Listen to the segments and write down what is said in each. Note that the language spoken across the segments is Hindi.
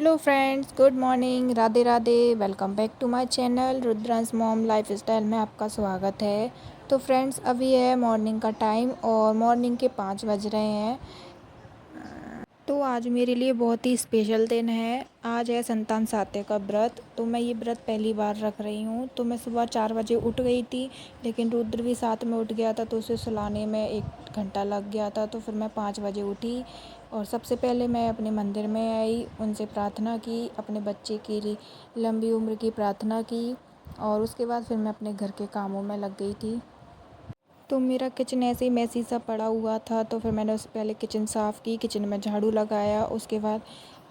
Hello friends, good morning, Radhe Radhe. Welcome back to my channel Rudransh mom lifestyle में आपका स्वागत है। तो फ्रेंड्स, अभी है मॉर्निंग का टाइम और मॉर्निंग के 5 बज रहे हैं। तो आज मेरे लिए बहुत ही स्पेशल दिन है। आज है संतान सात्य का व्रत। तो मैं ये व्रत पहली बार रख रही हूँ। तो मैं सुबह 4 बजे उठ गई थी, लेकिन रुद्र भी साथ में उठ गया था, तो उसे सुलाने में 1 घंटा लग गया था। तो फिर मैं 5 बजे उठी और सबसे पहले मैं अपने मंदिर में आई, उनसे प्रार्थना की, अपने बच्चे की लंबी उम्र की प्रार्थना की और उसके बाद फिर मैं अपने घर के कामों में लग गई थी। तो मेरा किचन ऐसे ही मैसी सा पड़ा हुआ था, तो फिर मैंने उससे पहले किचन साफ़ की, किचन में झाड़ू लगाया। उसके बाद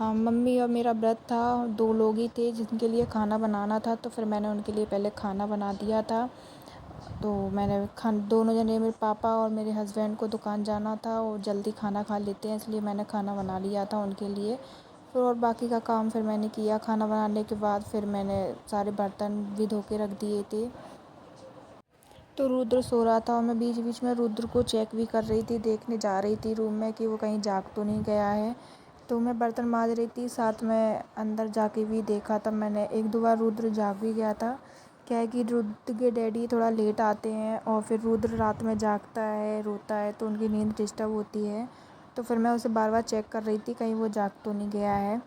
मम्मी और मेरा व्रत था, 2 लोग ही थे जिनके लिए खाना बनाना था। तो फिर मैंने उनके लिए पहले खाना बना दिया था। तो मैंने दोनों जने, मेरे पापा और मेरे हस्बैंड को दुकान जाना था और जल्दी खाना खा लेते हैं, इसलिए मैंने खाना बना लिया था उनके लिए। फिर और बाकी का काम फिर मैंने किया। खाना बनाने के बाद फिर मैंने सारे बर्तन भी धो के रख दिए थे। तो रुद्र सो रहा था और मैं बीच बीच में रुद्र को चेक भी कर रही थी, देखने जा रही थी रूम में कि वो कहीं जाग तो नहीं गया है। तो मैं बर्तन मांज रही थी, साथ में अंदर जाके भी देखा था मैंने। 1-2 बार रुद्र जाग भी गया था। क्या है कि रुद्र के डैडी थोड़ा लेट आते हैं और फिर रुद्र रात में जागता है, रोता है, तो उनकी नींद डिस्टर्ब होती है। तो फिर मैं उसे बार बार चेक कर रही थी कहीं वो जाग तो नहीं गया है।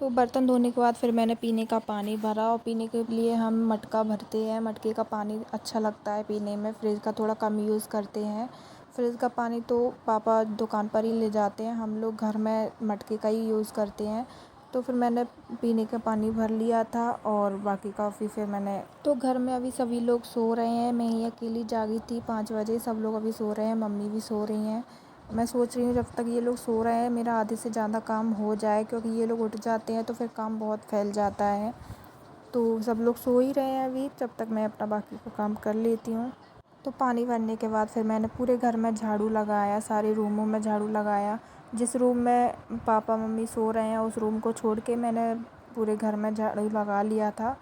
तो बर्तन धोने के बाद फिर मैंने पीने का पानी भरा और पीने के लिए हम मटका भरते हैं। मटके का पानी अच्छा लगता है पीने में, फ्रिज का थोड़ा कम यूज़ करते हैं। फ्रिज का पानी तो पापा दुकान पर ही ले जाते हैं, हम लोग घर में मटके का ही यूज़ करते हैं। तो फिर मैंने पीने का पानी भर लिया था और बाकी काफ़ी फिर मैंने, तो घर में अभी सभी लोग सो रहे हैं, मैं ही अकेली जागी थी 5 बजे। सब लोग अभी सो रहे हैं, मम्मी भी सो रही हैं। मैं सोच रही हूँ जब तक ये लोग सो रहे हैं मेरा आधे से ज़्यादा काम हो जाए, क्योंकि ये लोग उठ जाते हैं तो फिर काम बहुत फैल जाता है। तो सब लोग सो ही रहे हैं अभी, जब तक मैं अपना बाकी का काम कर लेती हूँ। तो पानी भरने के बाद फिर मैंने पूरे घर में झाड़ू लगाया, सारे रूमों में झाड़ू लगाया। जिस रूम में पापा मम्मी सो रहे हैं उस रूम को छोड़ के मैंने पूरे घर में झाड़ू लगा लिया था।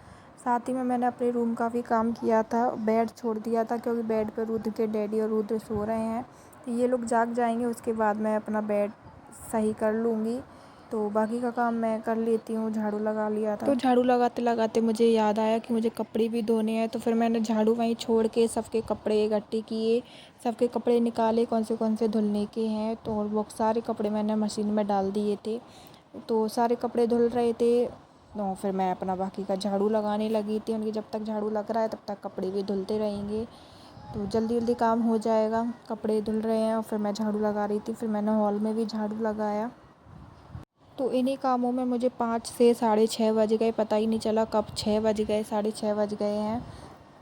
साथ ही में मैंने अपने रूम का भी काम किया था, बेड छोड़ दिया था, क्योंकि बेड पर रुद्र के डैडी और रुद्र सो रहे हैं। तो ये लोग जाग जाएंगे, उसके बाद मैं अपना बेड सही कर लूँगी। तो बाकी का काम मैं कर लेती हूँ। झाड़ू लगा लिया था। तो झाड़ू लगाते लगाते मुझे याद आया कि मुझे कपड़े भी धोने हैं। तो फिर मैंने झाड़ू वहीं छोड़ के सबके कपड़े इकट्ठे किए, सबके कपड़े निकाले कौन से धुलने के हैं। तो और वो सारे कपड़े मैंने मशीन में डाल दिए थे। तो सारे कपड़े धुल रहे थे, तो फिर मैं अपना बाकी का झाड़ू लगाने लगी थी। उनकी जब तक झाड़ू लग रहा है तब तक कपड़े भी धुलते रहेंगे, तो जल्दी जल्दी काम हो जाएगा। कपड़े धुल रहे हैं और फिर मैं झाड़ू लगा रही थी। फिर मैंने हॉल में भी झाड़ू लगाया। तो इन्हीं कामों में मुझे 5 से साढ़े 6 बज गए, पता ही नहीं चला कब 6 बज गए, साढ़े 6 बज गए हैं।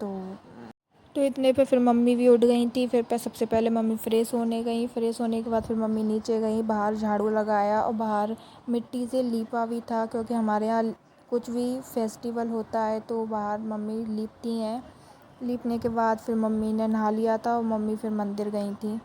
तो इतने पे फिर मम्मी भी उठ गई थी। फिर सबसे पहले मम्मी फ़्रेश होने गई। फ़्रेश होने के बाद फिर मम्मी नीचे गई, बाहर झाड़ू लगाया और बाहर मिट्टी से लीपा भी था, क्योंकि हमारे यहाँ कुछ भी फेस्टिवल होता है तो बाहर मम्मी लीपती हैं। लीपने के बाद फिर मम्मी ने नहा लिया था और मम्मी फिर मंदिर गई थी।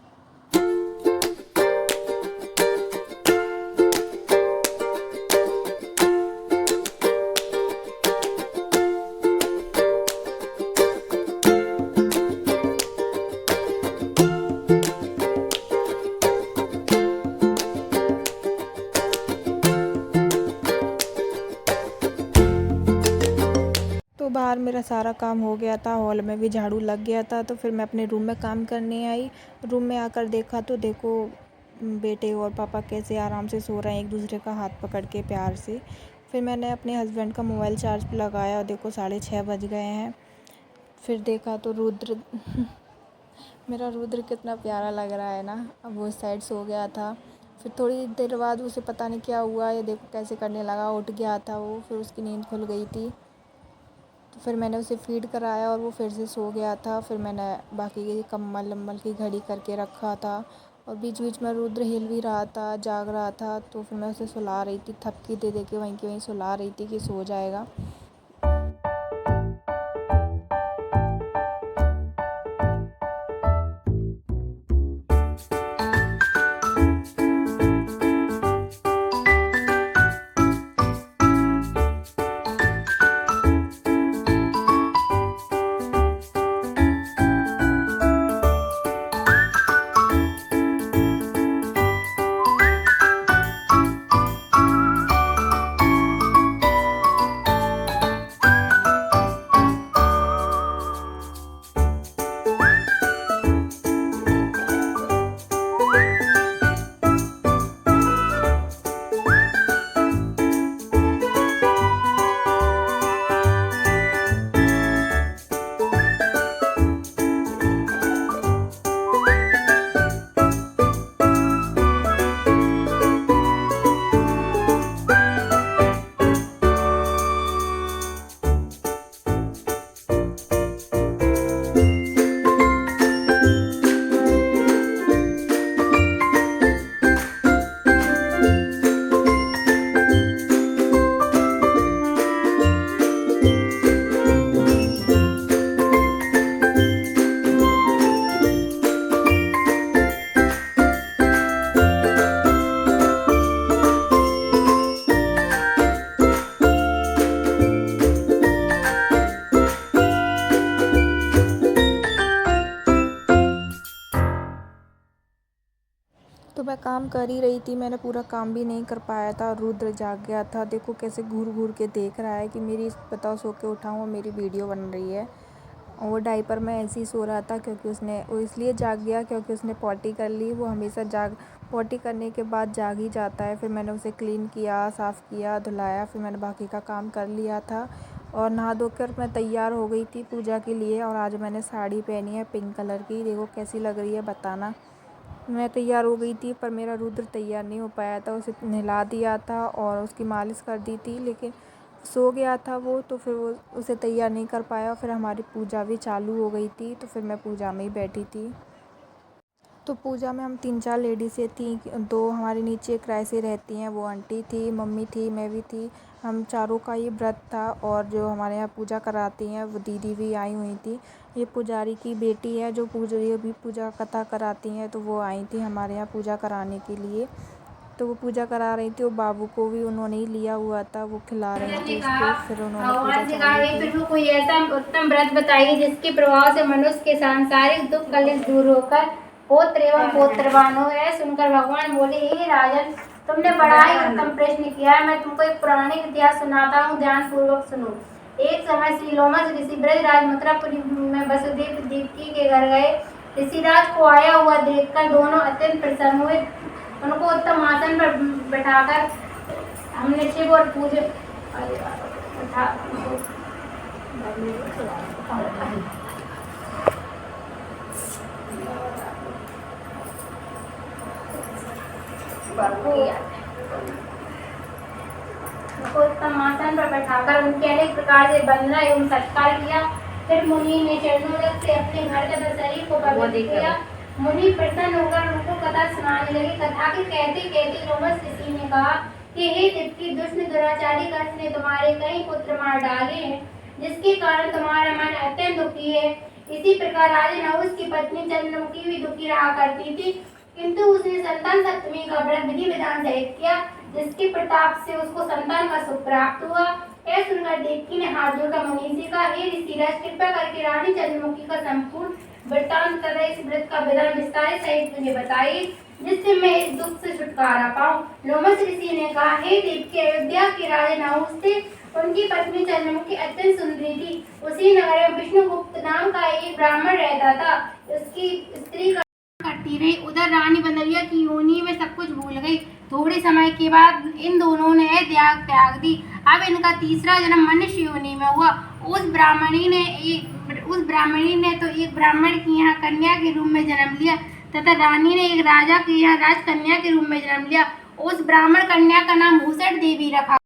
तो बाहर मेरा सारा काम हो गया था, हॉल में भी झाड़ू लग गया था। तो फिर मैं अपने रूम में काम करने आई। रूम में आकर देखा तो देखो बेटे और पापा कैसे आराम से सो रहे हैं, एक दूसरे का हाथ पकड़ के प्यार से। फिर मैंने अपने हस्बैंड का मोबाइल चार्ज पे लगाया और देखो 6:30 बज गए हैं। फिर देखा तो रुद्र मेरा रुद्र कितना प्यारा लग रहा है ना। अब वो इस साइड सो गया था। फिर थोड़ी देर बाद उसे पता नहीं क्या हुआ, ये देखो कैसे करने लगा, उठ गया था वो, फिर उसकी नींद खुल गई थी। तो फिर मैंने उसे फ़ीड कराया और वो फिर से सो गया था। फिर मैंने बाकी की कंबल वम्बल की घड़ी करके रखा था और बीच बीच में रुद्र हिल भी रहा था, जाग रहा था। तो फिर मैं उसे सुला रही थी, थपकी दे दे के वहीं की वहीं सुला रही थी कि सो जाएगा। तो मैं काम कर ही रही थी, मैंने पूरा काम भी नहीं कर पाया था। रुद्र जाग गया था, देखो कैसे घूर घूर के देख रहा है कि मेरी बताओ सो के उठाऊँ और मेरी वीडियो बन रही है। और वो डायपर में ऐसे ही सो रहा था क्योंकि वो इसलिए जाग गया क्योंकि उसने पॉटी कर ली। वो हमेशा पॉटी करने के बाद जाग ही जाता है। फिर मैंने उसे क्लीन किया, साफ़ किया, धुलाया, फिर मैंने बाकी का काम कर लिया था और नहा धोकर मैं तैयार हो गई थी पूजा के लिए। और आज मैंने साड़ी पहनी है पिंक कलर की, देखो कैसी लग रही है बताना। मैं तैयार हो गई थी पर मेरा रुद्र तैयार नहीं हो पाया था। उसे नहला दिया था और उसकी मालिश कर दी थी, लेकिन सो गया था वो, तो फिर वो उसे तैयार नहीं कर पाया। फिर हमारी पूजा भी चालू हो गई थी, तो फिर मैं पूजा में ही बैठी थी। तो पूजा में हम 3-4 लेडीज़ें थी, 2 हमारे नीचे किराए से रहती हैं, वो आंटी थी, मम्मी थी, मैं भी थी। हम चारों का ये व्रत था और जो हमारे यहाँ पूजा कराती हैं वो दीदी भी आई हुई थी। ये पुजारी की बेटी है जो ये भी पूजा कथा कराती हैं, तो वो आई थी हमारे यहाँ पूजा कराने के लिए। तो वो पूजा करा रही थी, वो बाबू को भी उन्होंने ही लिया हुआ था, वो खिला रही थी उसको। फिर उन्होंने पूजा चालू की। फिर कोई ऐसा उत्तम व्रत बताइए जिसके प्रभाव से मनुष्य के सांसारिक दुख कलेश दूर होकर पुत्र एवं पौत्रवान हो। सुनकर भगवान बोले, हे राजन, तुमने बड़ा ही उत्तम प्रश्न किया है। मैं तुमको एक पौराणिक इतिहास सुनाता हूँ, ध्यान पूर्वक सुनो। एक समय श्री लोमस ऋषि ब्रजराज मथुरापुरी में वसुदेव देवकी के घर गए। ऋषिराज को आया हुआ देखकर दोनों अत्यंत प्रसन्न हुए। उनको उत्तम आसन पर बैठाकर हमने शिव और पूज उत्तम आसन पर बैठाकर उनके अनेक प्रकार से वंदना एवं सत्कार किया। फिर मुनि ने चरणों से अपने घर के शरीर को पवित्र किया। मुनि प्रसन्न होकर उनको कथा सुनाने लगे। कथा के कहते कहते लोमस ऋषि ने कहा कि हे देवकी, दुष्ट दुराचारी कंस ने तुम्हारे कई पुत्र मार डाले हैं, जिसके कारण तुम्हारा मन अत्यंत दुखी है। इसी प्रकार राजा नहुष की पत्नी चंद्रमुखी भी दुखी रहा करती थी, किंतु उसने संतान सप्तमी का व्रत विधि विधान सहित किया, जिसके प्रताप से उसको संतान का सुख प्राप्त हुआ। यह सुनकर देवकी ने हाथ जोड़कर मुनि से कहा, हे ऋषिराज, कृपा करके रानी चंद्रमुखी का संपूर्ण वृत्तांत तथा इस व्रत का विधान विस्तार सहित मुझे बताइए, जिससे मैं इस दुख से छुटकारा पाऊं। लोमस ऋषि ने कहा, हे देवकी, अयोध्या के राजा नहुष थे, उनकी पत्नी चंद्रमुखी अत्यंत सुंदरी थी। उसी नगर में विष्णुगुप्त नाम का एक ब्राह्मण रहता था। उसकी स्त्री करती रही। उधर रानी बंदरिया की योनि में सब कुछ भूल गई। थोड़े समय के बाद इन दोनों ने त्याग दी। अब इनका तीसरा जन्म मनुष्य योनि में हुआ। उस ब्राह्मणी ने तो एक ब्राह्मण की यहाँ कन्या के रूप में जन्म लिया तथा रानी ने एक राजा की यहाँ राजकन्या के रूप में जन्म लिया। उस ब्राह्मण कन्या का नाम भूषण देवी रखा।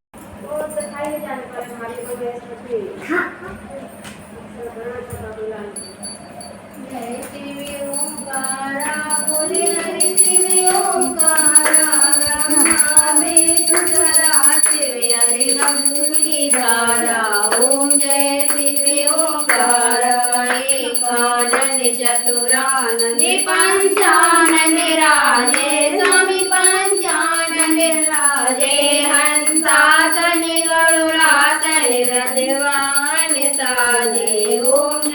जय शिव ओंकारा, बोले हरि शिव ओंकारा, ब्रह्मा विष्णु सदा शिव हरि रघुपति धारा। ओम जय शिव ओंकारा, एकानंद चतुरानंद पंचानंद राजे, स्वामी पंचानंद राजे, हंसासन गरुड़ासन रथवान साजे। ओम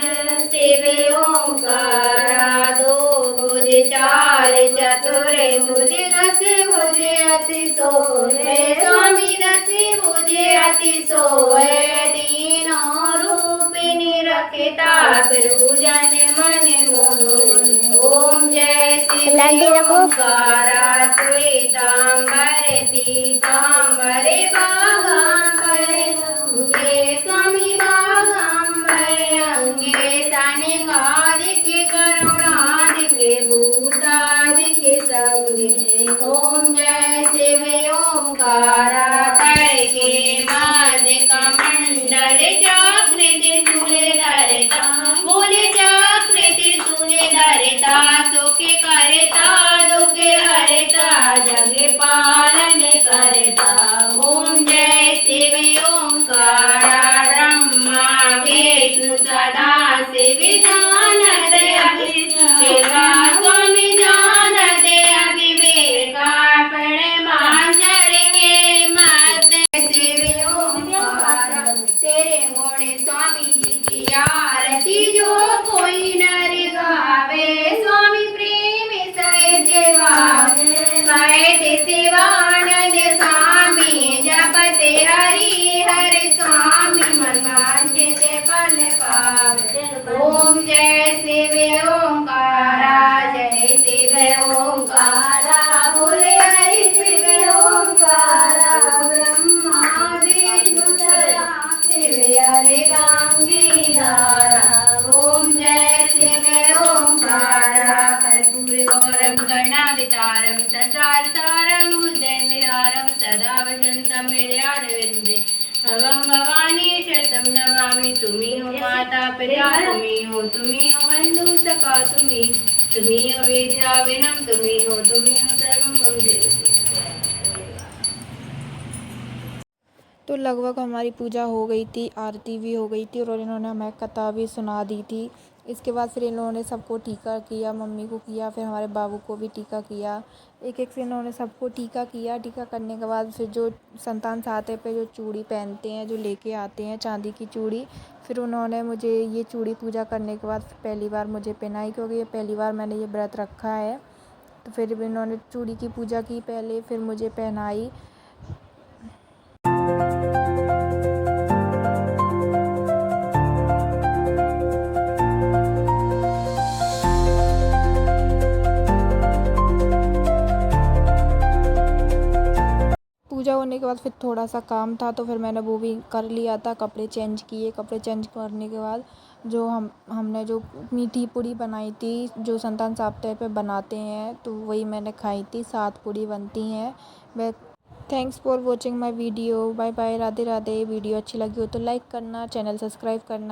शिव ओंकारा, दो भुज चार चतुर भुज, दस भुज अति सोहे, स्वामी दस भुज अति सोहे। तीनों रूप निरखता प्रभु जन मन मोहे। ओम जय शिव ओंकारा, श्वेतांबर पीतांबर बागांबर अंगे, स्वामी बागांबर अंगे, सनकादिक करुणादिक भूतादिक संगे। ओम जय शिव ओंकारा, कर के मध्य कमंडल जागृति तुले धरता, बोले जागृति तुले धरता, सुख करता दुख हरता, जग पालन करता। ओम जय शिव ओंकारा, ब्रह्मा विष्णु सदा शिव जानत अविवेका, स्वामी जानत अविवेका, प्रणमांचर के शिवानंद स्वामी जपते हरि हर स्वामी मन वांछित फल पावे। ओम जय शिव ओंकारा जय शिव ओंकारा बोले हरि शिव ओंकारा ब्रह्मा विष्णु सदा शिव हरे गांगीधारा। ओम जय शिव ओंकारा कर्पूर गौरम कर्णावतारम संसार सारम बुद्धेन्द्रहारम सदा वसंतम हृदयारविंदे भवं भवानी शतम नमामि। तुम्ही हो माता पिता तुम्ही हो बंधु सखा तुम्ही हो विद्या विनम तुम्ही हो सर्वं मम देवते। तो लगभग हमारी पूजा हो गई थी, आरती भी हो गई थी और इन्होंने हमें कथा भी सुना दी थी। इसके बाद फिर इन लोगों ने सबको टीका किया, मम्मी को किया, फिर हमारे बाबू को भी टीका किया। एक एक से इन्होंने सबको टीका किया। टीका करने के बाद फिर जो संतान साथे पे जो चूड़ी पहनते हैं, जो लेके आते हैं चांदी की चूड़ी, फिर उन्होंने मुझे ये चूड़ी पूजा करने के बाद पहली बार मुझे पहनाई, क्योंकि ये पहली बार मैंने ये व्रत रखा है। तो फिर इन्होंने चूड़ी की पूजा की पहले, फिर मुझे पहनाई। पूजा होने के बाद फिर थोड़ा सा काम था, तो फिर मैंने वो भी कर लिया था। कपड़े चेंज किए। कपड़े चेंज करने के बाद जो हमने जो मीठी पूड़ी बनाई थी, जो संतान साप्ताह पे बनाते हैं, तो वही मैंने खाई थी। 7 पूड़ी बनती हैं। मैं thanks for watching my video. Bye bye, Radhe Radhe. Video अच्छी लगी हो तो लाइक करना, चैनल सब्सक्राइब करना।